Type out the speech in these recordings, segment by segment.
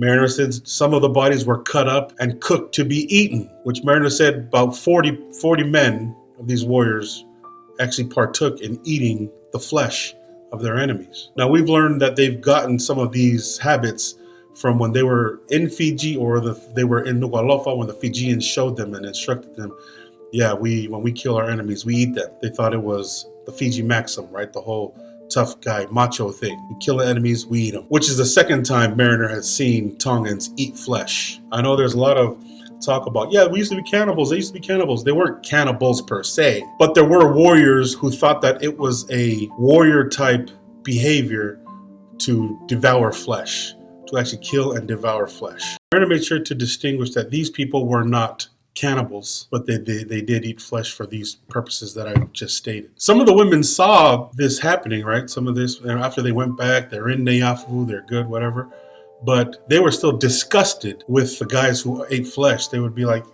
Mariner said some of the bodies were cut up and cooked to be eaten, which Mariner said about 40 men of these warriors actually partook in eating the flesh of their enemies. Now, we've learned that they've gotten some of these habits from when they were in Fiji, or they were in Nuku'alofa when the Fijians showed them and instructed them, yeah, when we kill our enemies, we eat them. They thought it was the Fiji maxim, right? The whole tough guy, macho thing. We kill the enemies, we eat them. Which is the second time Mariner has seen Tongans eat flesh. I know there's a lot of talk about, yeah, we used to be cannibals. They used to be cannibals. They weren't cannibals per se, but there were warriors who thought that it was a warrior type behavior to devour flesh, to actually kill and devour flesh. Mariner made sure to distinguish that these people were not cannibals, but they did eat flesh for these purposes that I just stated. Some of the women saw this happening, right? Some of this, after they went back, they're in Neafu, they're good, whatever. But they were still disgusted with the guys who ate flesh. They would be like,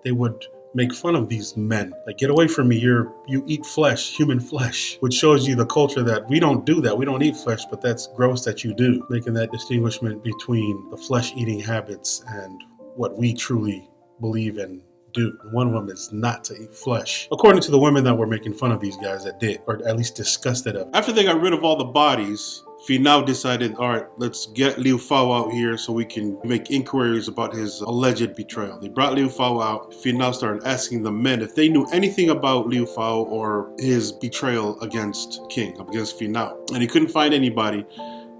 they would make fun of these men. Like, get away from me, you eat flesh, human flesh, which shows you the culture that we don't do that. We don't eat flesh, but that's gross that you do. Making that distinguishment between the flesh-eating habits and what we truly believe and do. One of them is not to eat flesh, according to the women that were making fun of these guys that did, or at least disgusted of. After they got rid of all the bodies, Finau decided, all right, let's get Liu Fao out here so we can make inquiries about his alleged betrayal. They brought Liu Fao out. Finau started asking the men if they knew anything about Liu Fao or his betrayal against Finau. And he couldn't find anybody.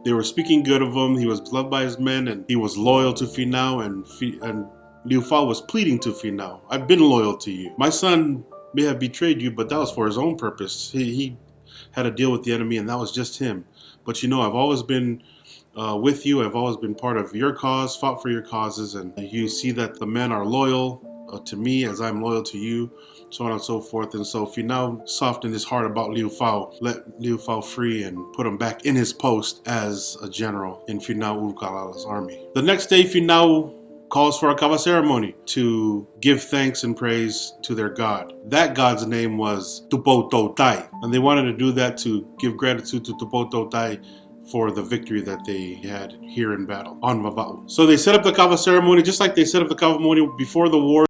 They were speaking good of him. He was loved by his men, and he was loyal to Finau, and Liu Fao was pleading to Finau, I've been loyal to you. My son may have betrayed you, but that was for his own purpose. He had to deal with the enemy, and that was just him. But I've always been with you. I've always been part of your cause, fought for your causes, and you see that the men are loyal to me as I'm loyal to you, so on and so forth. And so Finau softened his heart about Liu Fao, let Liu Fao free, and put him back in his post as a general in Finau Urukalala's army. The next day, Finau calls for a kava ceremony to give thanks and praise to their god. That god's name was Tupototai, and they wanted to do that to give gratitude to Tupototai for the victory that they had here in battle on Vava'u. So they set up the kava ceremony just like they set up the kava ceremony before the war.